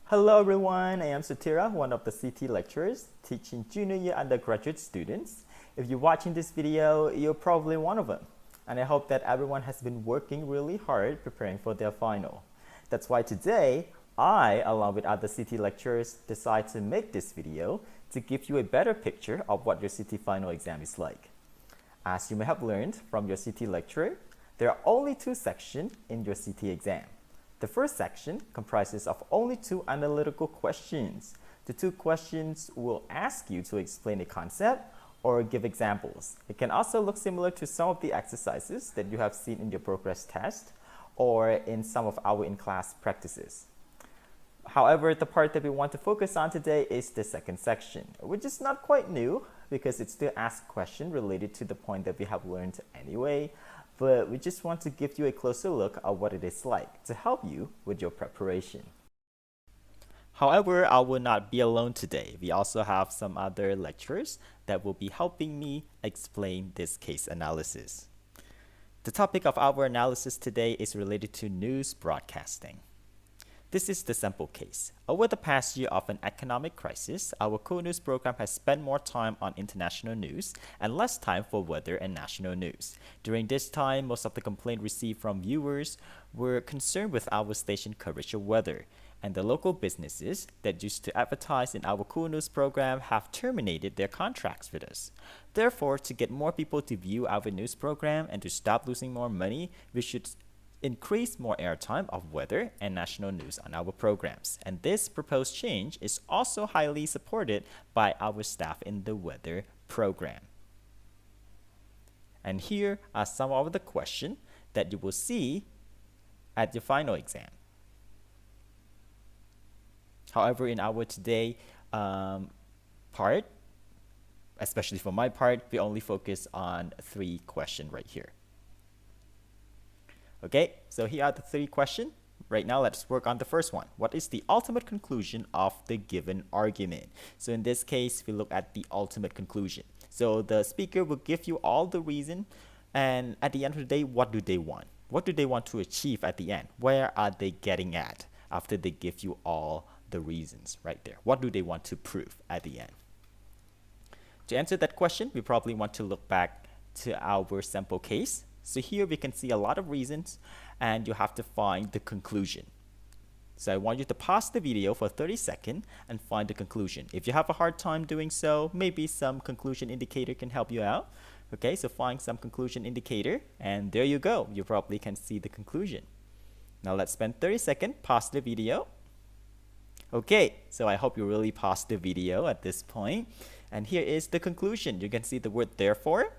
Hello everyone, I am Satira, one of the CT lecturers teaching junior year undergraduate students. If you're watching this video, you're probably one of them. And I hope that everyone has been working really hard preparing for their final. That's why today, I, along with other CT lecturers, decide to make this video to give you a better picture of what your CT final exam is like. As you may have learned from your CT lecturer, there are only two sections in your CT exam. The first section comprises of only two analytical questions. The two questions will ask you to explain a concept or give examples. It can also look similar to some of the exercises that you have seen in your progress test or in some of our in-class practices. However, the part that we want to focus on today is the second section, which is not quite new because it still asks questions related to the point that we have learned anyway, but we just want to give you a closer look at what it is like to help you with your preparation. However, I will not be alone today. We also have some other lecturers that will be helping me explain this case analysis. The topic of our analysis today is related to news broadcasting. This is the sample case. Over the past year of an economic crisis, our co-news program has spent more time on international news and less time for weather and national news. During this time, most of the complaints received from viewers were concerned with our station coverage of weather, and the local businesses that used to advertise in our co-news program have terminated their contracts with us. Therefore, to get more people to view our news program and to stop losing more money, we should increase more airtime of weather and national news on our programs. And this proposed change is also highly supported by our staff in the weather program. And here are some of the questions that you will see at your final exam. However, in our today part, especially for my part, we only focus on 3 questions right here. Okay, so here are the 3 questions. Right now, let's work on the first one. What is the ultimate conclusion of the given argument? So in this case, we look at the ultimate conclusion. So the speaker will give you all the reason, and at the end of the day, what do they want? What do they want to achieve at the end? Where are they getting at after they give you all the reasons right there? What do they want to prove at the end? To answer that question, we probably want to look back to our sample case. So here we can see a lot of reasons, and you have to find the conclusion. So I want you to pause the video for 30 seconds and find the conclusion. If you have a hard time doing so, maybe some conclusion indicator can help you out. Okay, so find some conclusion indicator, and there you go. You probably can see the conclusion. Now let's spend 30 seconds, pause the video. Okay, so I hope you really paused the video at this point. And here is the conclusion. You can see the word therefore.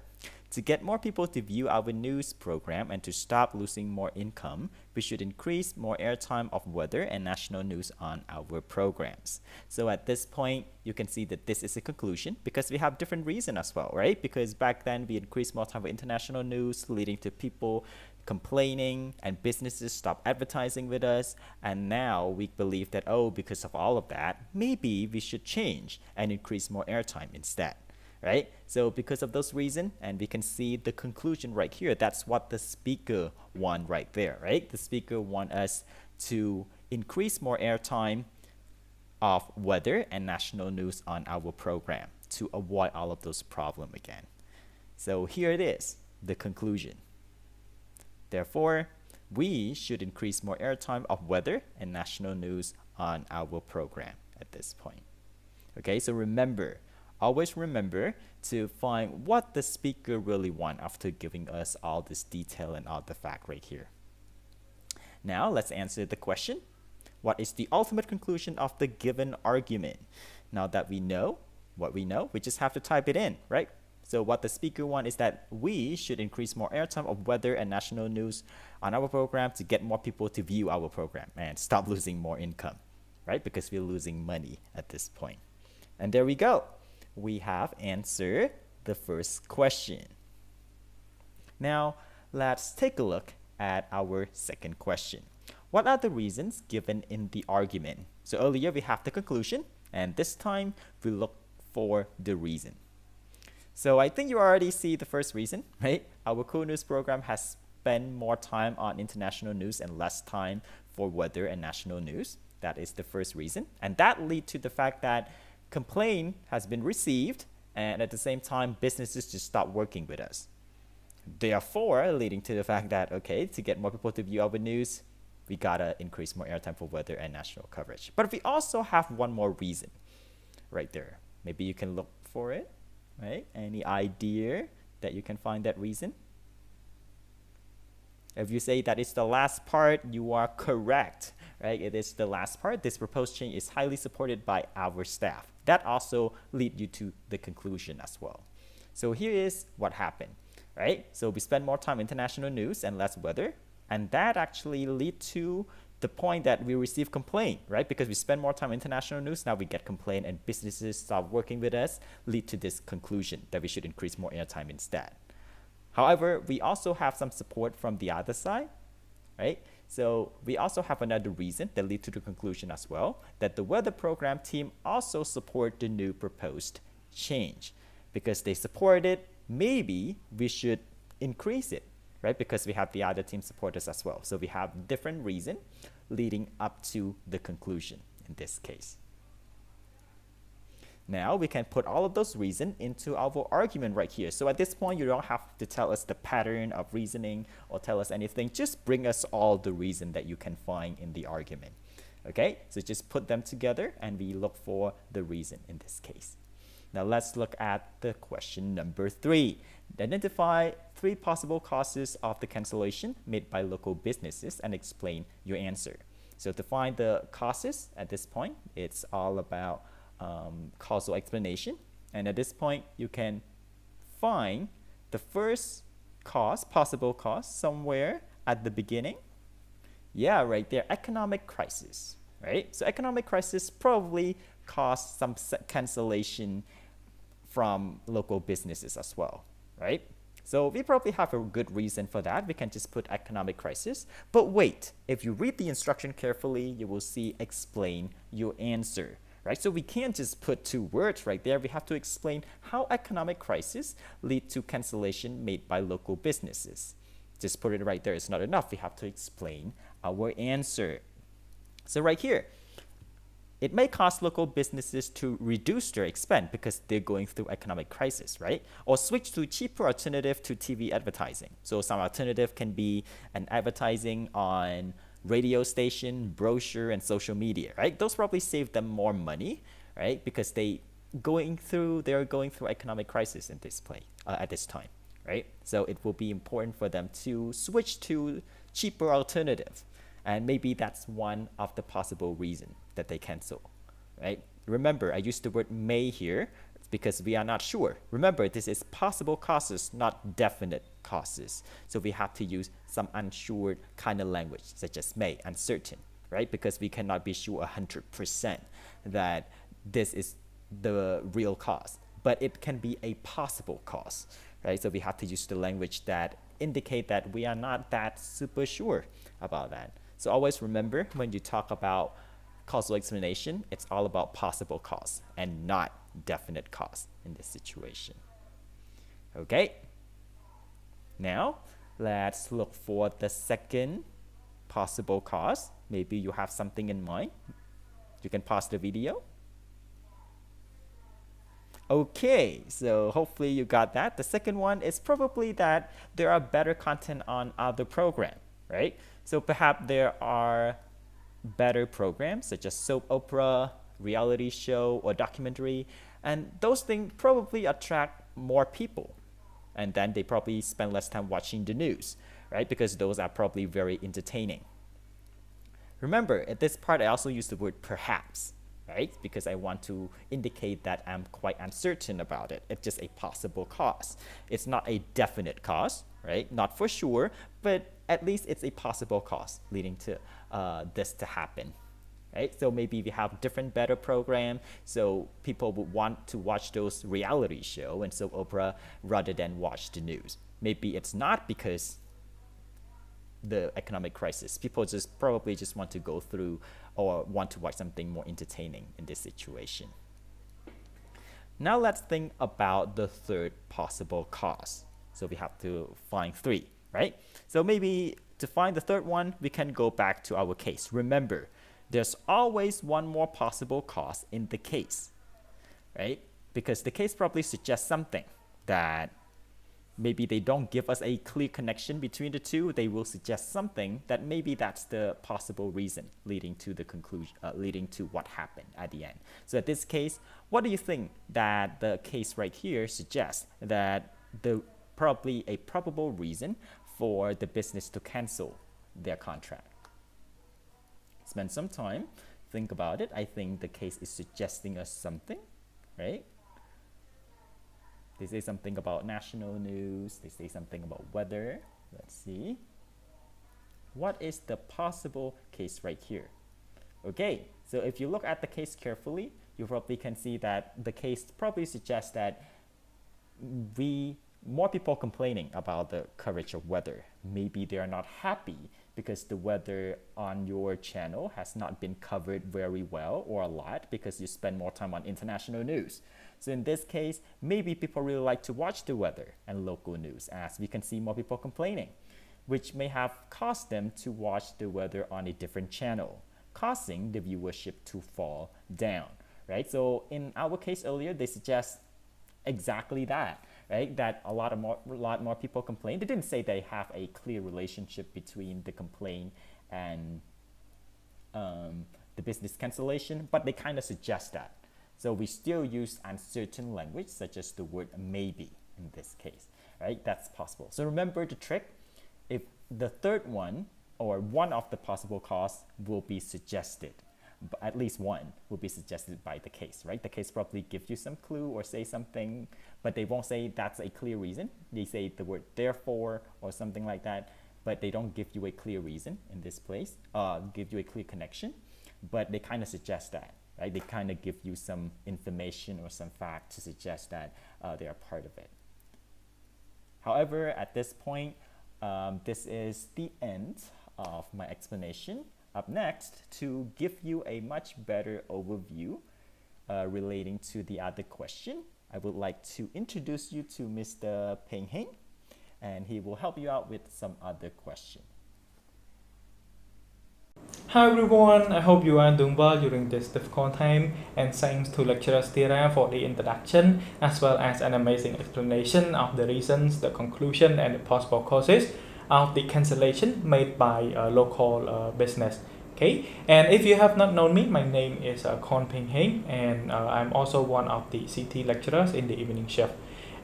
To get more people to view our news program and to stop losing more income, we should increase more airtime of weather and national news on our programs. So at this point, you can see that this is a conclusion because we have different reasons as well, right? Because back then we increased more time for international news, leading to people complaining and businesses stop advertising with us. And now we believe that, oh, because of all of that, maybe we should change and increase more airtime instead. Right? So because of those reasons, and we can see the conclusion right here, that's what the speaker want right there, right? The speaker want us to increase more airtime of weather and national news on our program to avoid all of those problems again. So here it is, the conclusion. Therefore, we should increase more airtime of weather and national news on our program at this point. Okay, so remember, always remember to find what the speaker really wants after giving us all this detail and all the fact right here. Now let's answer the question. What is the ultimate conclusion of the given argument? Now that we know what we know, we just have to type it in, right? So what the speaker wants is that we should increase more airtime of weather and national news on our program to get more people to view our program and stop losing more income, right? Because we're losing money at this point. And there we go. We have answered the first question. Now, let's take a look at our second question. What are the reasons given in the argument? So earlier we have the conclusion, and this time we look for the reason. So I think you already see the first reason, right? Our co-news program has spend more time on international news and less time for weather and national news. That is the first reason. And that leads to the fact that complaint has been received, and at the same time, businesses just stop working with us. Therefore, leading to the fact that, okay, to get more people to view our news, we gotta increase more airtime for weather and national coverage. But we also have one more reason right there. Maybe you can look for it, right? Any idea that you can find that reason? If you say that it's the last part, you are correct, right? It is the last part. This proposed change is highly supported by our staff. That also leads you to the conclusion as well. So here is what happened, right? So we spend more time international news and less weather, and that actually lead to the point that we receive complaint, right? Because we spend more time international news, now we get complaint and businesses stop working with us, lead to this conclusion that we should increase more airtime instead. However, we also have some support from the other side, right? So we also have another reason that lead to the conclusion as well, that the weather program team also support the new proposed change. Because they support it, maybe we should increase it, right? Because we have the other team support us as well. So we have different reason leading up to the conclusion in this case. Now we can put all of those reasons into our argument right here. So at this point, you don't have to tell us the pattern of reasoning or tell us anything. Just bring us all the reason that you can find in the argument. Okay, so just put them together and we look for the reason in this case. Now let's look at the question number 3. Identify 3 possible causes of the cancellation made by local businesses and explain your answer. So to find the causes at this point, it's all about causal explanation, and at this point you can find the first cause, possible cause, somewhere at the beginning. Yeah, right there, economic crisis, right? So economic crisis probably caused some cancellation from local businesses as well, right? So we probably have a good reason for that. We can just put economic crisis. But wait, if you read the instruction carefully, you will see explain your answer. Right? So we can't just put 2 words right there. We have to explain how economic crisis lead to cancellation made by local businesses. Just put it right there. It's not enough. We have to explain our answer. So right here, it may cause local businesses to reduce their expense because they're going through economic crisis, right? Or switch to cheaper alternative to TV advertising. So some alternative can be an advertising on radio station, brochure, and social media, right? Those probably save them more money, right? Because they're going through economic crisis in this at this time, right? So it will be important for them to switch to cheaper alternative, and maybe that's one of the possible reason that they cancel, right? Remember, I used the word may here because we are not sure. Remember, this is possible causes, not definite causes. So we have to use some unsure kind of language, such as may, uncertain, right? Because we cannot be sure 100% that this is the real cause, but it can be a possible cause, right? So we have to use the language that indicate that we are not that super sure about that. So always remember, when you talk about causal explanation, it's all about possible cause and not definite cause in this situation. Okay, now let's look for the second possible cause. Maybe you have something in mind. You can pause the video. Okay, so hopefully you got that. The second one is probably that there are better content on other programs, right? So perhaps there are better programs such as soap opera, reality show, or documentary, and those things probably attract more people, and then they probably spend less time watching the news, right? Because those are probably very entertaining. Remember, at this part I also use the word perhaps, right? Because I want to indicate that I'm quite uncertain about it. It's just a possible cause. It's not a definite cause, right? Not for sure, but at least it's a possible cause leading to this to happen. Right? So maybe we have different better program, so people would want to watch those reality show and soap opera rather than watch the news. Maybe it's not because the economic crisis. People just probably just want to go through or want to watch something more entertaining in this situation. Now let's think about the third possible cause. So we have to find 3, right? So maybe to find the third one, we can go back to our case. Remember, there's always one more possible cause in the case, right? Because the case probably suggests something that maybe they don't give us a clear connection between the two. They will suggest something that maybe that's the possible reason leading to the conclusion, leading to what happened at the end. So in this case, what do you think that the case right here suggests that the probably a probable reason for the business to cancel their contract? Spend some time, think about it. I think the case is suggesting us something, right? They say something about national news. They say something about weather. Let's see. What is the possible case right here? Okay, so if you look at the case carefully, you probably can see that the case probably suggests that more people complaining about the coverage of weather. Maybe they are not happy because the weather on your channel has not been covered very well or a lot because you spend more time on international news. So in this case, maybe people really like to watch the weather and local news, as we can see more people complaining, which may have caused them to watch the weather on a different channel, causing the viewership to fall down, right? So in our case earlier, they suggest exactly that, right? That a lot more people complain. They didn't say they have a clear relationship between the complaint and the business cancellation, but they kind of suggest that. So we still use uncertain language, such as the word maybe in this case, right? That's possible. So remember the trick. If the third one or one of the possible cause will be suggested, but at least one will be suggested by the case, right? The case probably gives you some clue or say something, but they won't say that's a clear reason. They say the word therefore or something like that, but they don't give you a clear reason in this place, give you a clear connection, but they kind of suggest that. Right? They kind of give you some information or some fact to suggest that they are part of it. However, at this point, this is the end of my explanation. Up next, to give you a much better overview relating to the other question, I would like to introduce you to Mr. Peng Heng, and he will help you out with some other question. Hi everyone, I hope you are doing well during this difficult time, and thanks to lecturer Stira for the introduction as well as an amazing explanation of the reasons, the conclusion and the possible causes of the cancellation made by a local business. Okay, and if you have not known me, my name is Kon Peng Heng, and I'm also one of the CT lecturers in the evening shift.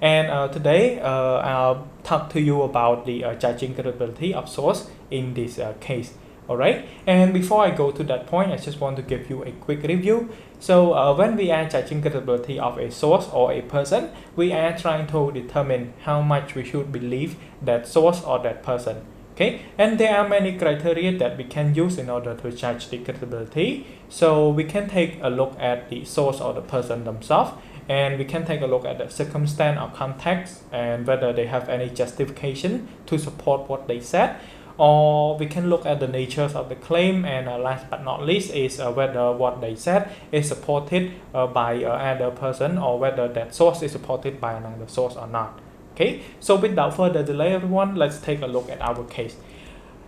And today I'll talk to you about the judging credibility of source in this case. Alright, and before I go to that point, I just want to give you a quick review. So when we are judging credibility of a source or a person, we are trying to determine how much we should believe that source or that person. Okay, and there are many criteria that we can use in order to judge the credibility. So we can take a look at the source or the person themselves, and we can take a look at the circumstance or context and whether they have any justification to support what they said. Or we can look at the natures of the claim, and last but not least is whether what they said is supported by another person, or whether that source is supported by another source or not. Okay, so without further delay everyone, let's take a look at our case.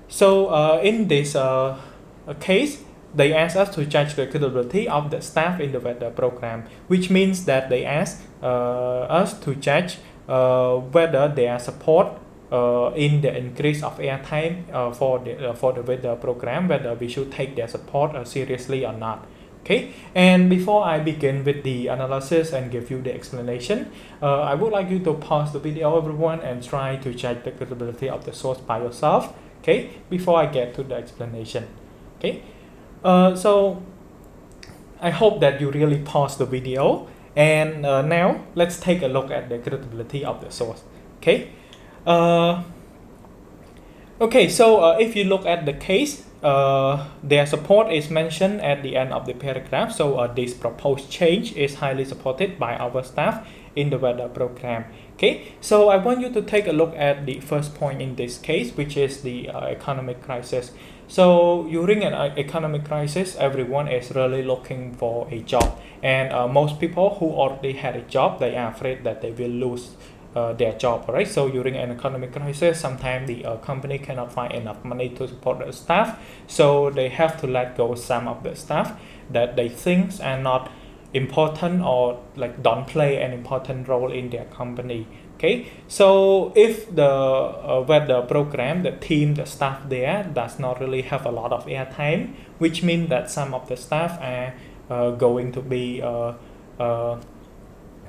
So in this case, they ask us to judge the credibility of the staff in the weather program, which means that they ask us to judge whether they are support in the increase of airtime for the weather program, whether we should take their support seriously or not. Okay, and before I begin with the analysis and give you the explanation, I would like you to pause the video everyone and try to judge the credibility of the source by yourself, okay, before I get to the explanation. Okay, so I hope that you really pause the video, and now let's take a look at the credibility of the source. Okay. Okay, so if you look at the case, their support is mentioned at the end of the paragraph. So this proposed change is highly supported by our staff in the weather program. Okay, so I want you to take a look at the first point in this case, which is the economic crisis. So during an economic crisis, everyone is really looking for a job, and most people who already had a job, they are afraid that they will lose their job, alright? So during an economic crisis, sometimes the company cannot find enough money to support the staff, so they have to let go some of the staff that they think are not important or like don't play an important role in their company. Okay, so if the weather program, the team, the staff there does not really have a lot of airtime, which means that some of the staff are going to be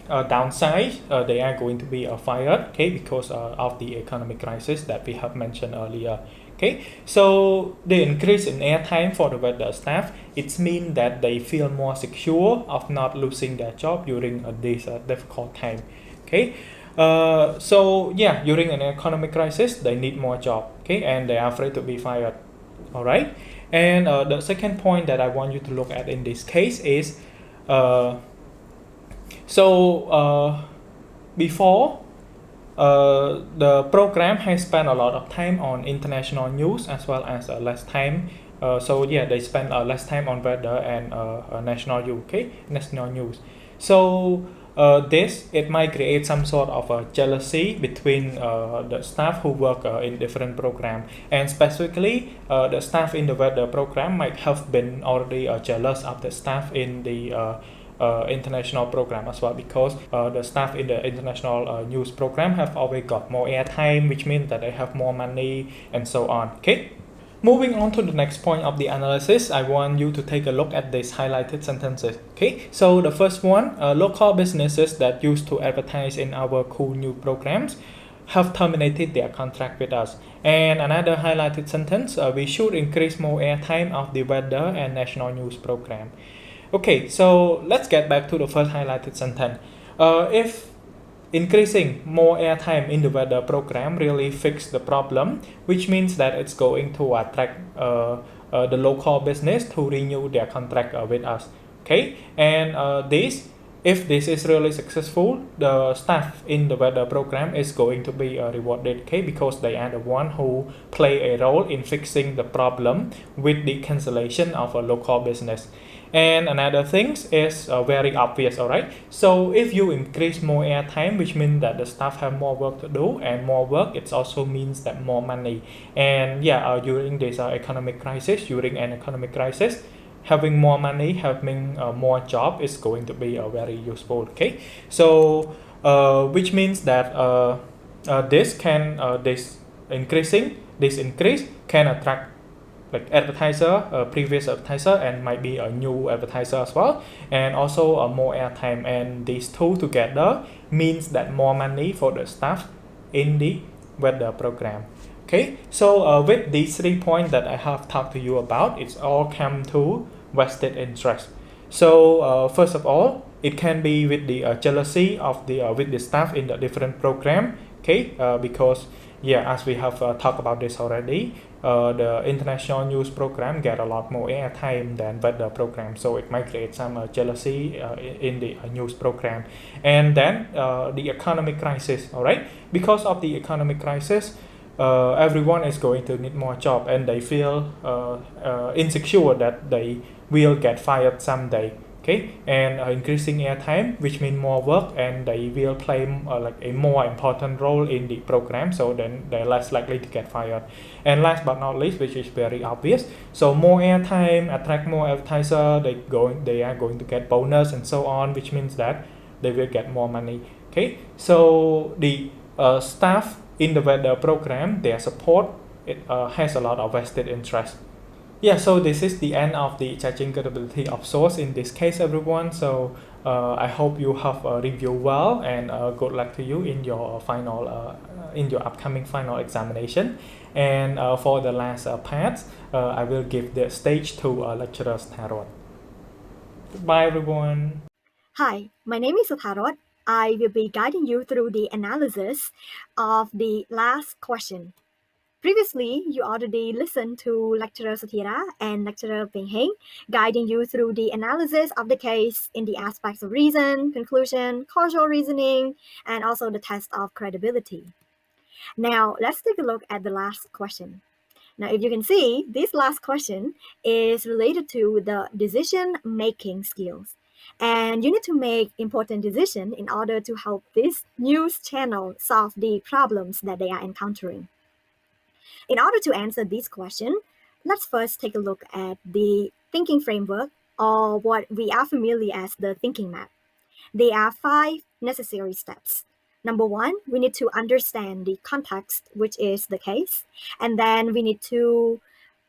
downside, they are going to be fired, okay, because of the economic crisis that we have mentioned earlier. Okay, so the increase in airtime for the weather staff, it means that they feel more secure of not losing their job during this difficult time. Okay, so yeah, during an economic crisis, they need more job, okay, and they are afraid to be fired. All right, and the second point that I want you to look at in this case is before the program has spent a lot of time on international news as well as less time. So yeah, they spend less time on weather and national news. So this it might create some sort of a jealousy between the staff who work in different program, and specifically the staff in the weather program might have been already jealous of the staff in the international program as well, because the staff in the international news program have always got more airtime, which means that they have more money and so on. Okay, moving on to the next point of the analysis, I want you to take a look at these highlighted sentences. Okay, so the first one, local businesses that used to advertise in our cool new programs have terminated their contract with us. And another highlighted sentence, we should increase more airtime of the weather and national news program. Okay, so let's get back to the first highlighted sentence. If increasing more airtime in the weather program really fix the problem, which means that it's going to attract the local business to renew their contract with us. Okay, and if this is really successful, the staff in the weather program is going to be rewarded, okay, because they are the one who play a role in fixing the problem with the cancellation of a local business. And another thing is very obvious, all right? So if you increase more airtime, which means that the staff have more work to do, and more work, it also means that more money. And yeah, during this economic crisis, during an economic crisis, having more money, having more job is going to be very useful, okay? So which means that this increase can attract like advertiser, previous advertiser, and might be a new advertiser as well, and also more airtime, and these two together means that more money for the staff in the weather program. Okay, so with these 3 points that I have talked to you about, it's all come to vested interest. So first of all, it can be with the jealousy of the with the staff in the different program, okay, because yeah, as we have talked about this already, the international news program get a lot more airtime than weather program, so it might create some jealousy in the news program. And then the economic crisis, all right, because of the economic crisis, everyone is going to need more job, and they feel insecure that they will get fired someday. Okay, and increasing airtime, which means more work, and they will play like a more important role in the program, so then they're less likely to get fired. And last but not least, which is very obvious, so more airtime attract more advertiser, they are going to get bonus and so on, which means that they will get more money. Okay, so the staff in the weather program, their support, it has a lot of vested interest. Yeah, so this is the end of the judging credibility of source in this case, everyone. So I hope you have reviewed well, and good luck to you in your in your upcoming final examination. And for the last part, I will give the stage to lecturer Tharot. Goodbye, everyone. Hi, my name is Tharot. I will be guiding you through the analysis of the last question. Previously, you already listened to Lecturer Sathira and Lecturer Peng Heng guiding you through the analysis of the case in the aspects of reason, conclusion, causal reasoning, and also the test of credibility. Now, let's take a look at the last question. Now, if you can see, this last question is related to the decision-making skills. And you need to make important decisions in order to help this news channel solve the problems that they are encountering. In order to answer this question, let's first take a look at the thinking framework, or what we are familiar as the thinking map. There are 5 necessary steps. Number 1, we need to understand the context, which is the case, and then we need to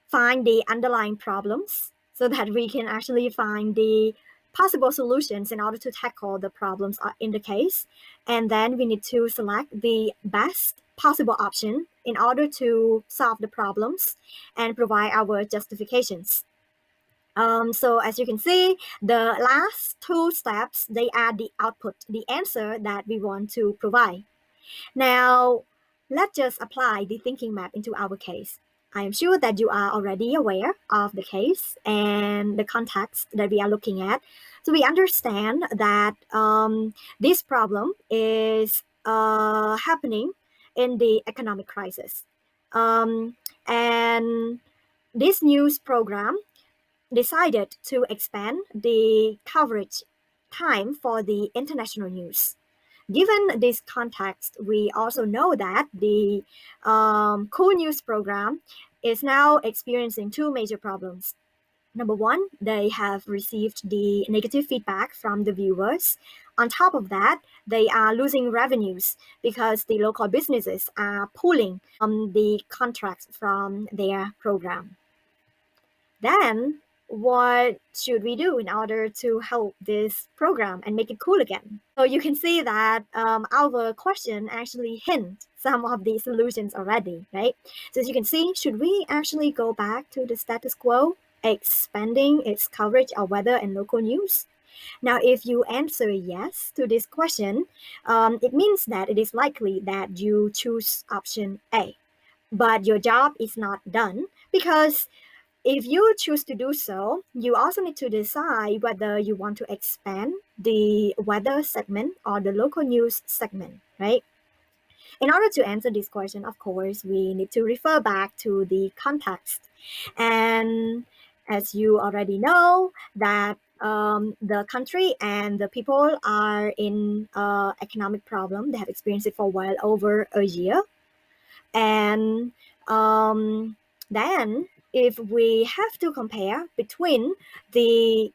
find the underlying problems so that we can actually find the possible solutions in order to tackle the problems in the case. And then we need to select the best possible option in order to solve the problems and provide our justifications. So as you can see, the last 2 steps, they are the output, the answer that we want to provide. Now, let's just apply the thinking map into our case. I am sure that you are already aware of the case and the context that we are looking at. So we understand that this problem is happening in the economic crisis. And this news program decided to expand the coverage time for the international news. Given this context, we also know that the Cool News program is now experiencing 2 major problems. Number 1, they have received the negative feedback from the viewers. On top of that, they are losing revenues because the local businesses are pulling the contracts from their program. Then, what should we do in order to help this program and make it cool again? So you can see that our question actually hint some of the solutions already, right? So as you can see, should we actually go back to the status quo, expanding its coverage of weather and local news? Now, if you answer yes to this question, it means that it is likely that you choose option A. But your job is not done, because if you choose to do so, you also need to decide whether you want to expand the weather segment or the local news segment, right? In order to answer this question, of course, we need to refer back to the context. And as you already know, that the country and the people are in economic problem. They have experienced it for well over a year. And then if we have to compare between the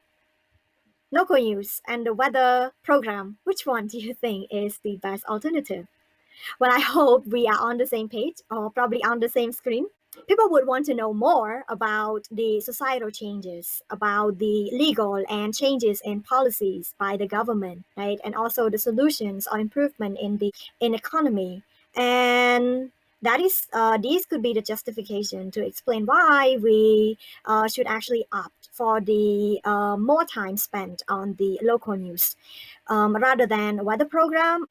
local news and the weather program, which one do you think is the best alternative? Well, I hope we are on the same page, or probably on the same screen. People would want to know more about the societal changes, about the legal and changes in policies by the government, right? And also the solutions or improvement in economy. And that is these could be the justification to explain why we should actually opt for the more time spent on the local news rather than weather program.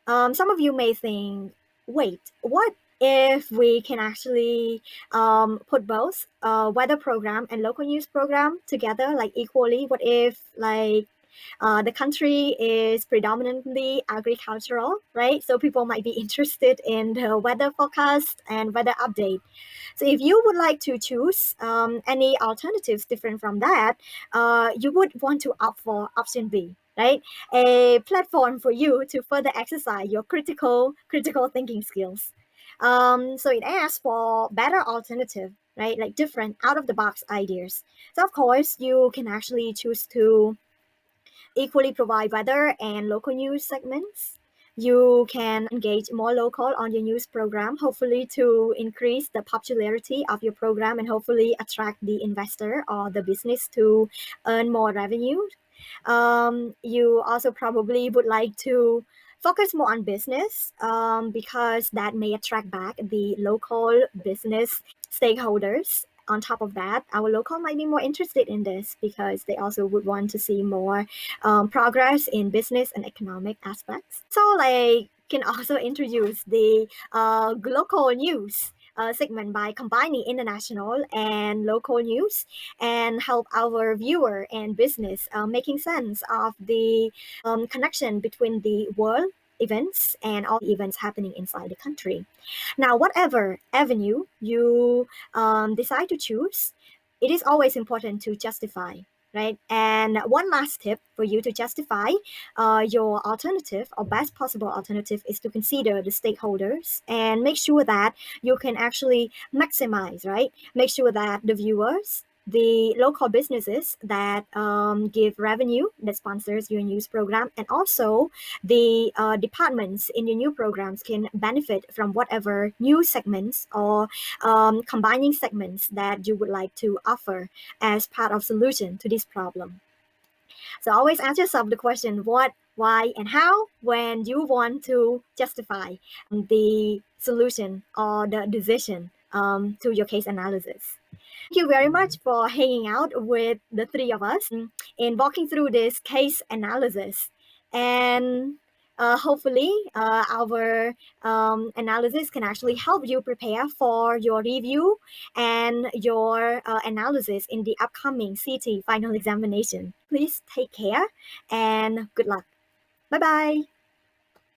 Some of you may think, wait, what if we can actually put both weather program and local news program together, like equally? What if the country is predominantly agricultural, right? So people might be interested in the weather forecast and weather update. So if you would like to choose any alternatives different from that, you would want to opt for option B, right? A platform for you to further exercise your critical thinking skills. So it asks for better alternative, right? Like different out of the box ideas. So of course, you can actually choose to equally provide weather and local news segments. You can engage more local on your news program, hopefully to increase the popularity of your program and hopefully attract the investor or the business to earn more revenue. You also probably would like to focus more on business because that may attract back the local business stakeholders. On top of that, our local might be more interested in this because they also would want to see more progress in business and economic aspects. So can also introduce the local news segment by combining international and local news and help our viewer and business making sense of the connection between the world events and all events happening inside the country. Now, whatever avenue you decide to choose, it is always important to justify. right? And one last tip for you to justify your alternative or best possible alternative is to consider the stakeholders and make sure that you can actually maximize, right? Make sure that the viewers, the local businesses that give revenue, that sponsors your news program, and also the departments in your new programs can benefit from whatever new segments or combining segments that you would like to offer as part of solution to this problem. So always ask yourself the question what, why, and how when you want to justify the solution or the decision to your case analysis. Thank you very much for hanging out with the three of us in walking through this case analysis. And hopefully, our analysis can actually help you prepare for your review and your analysis in the upcoming CT final examination. Please take care and good luck. Bye bye.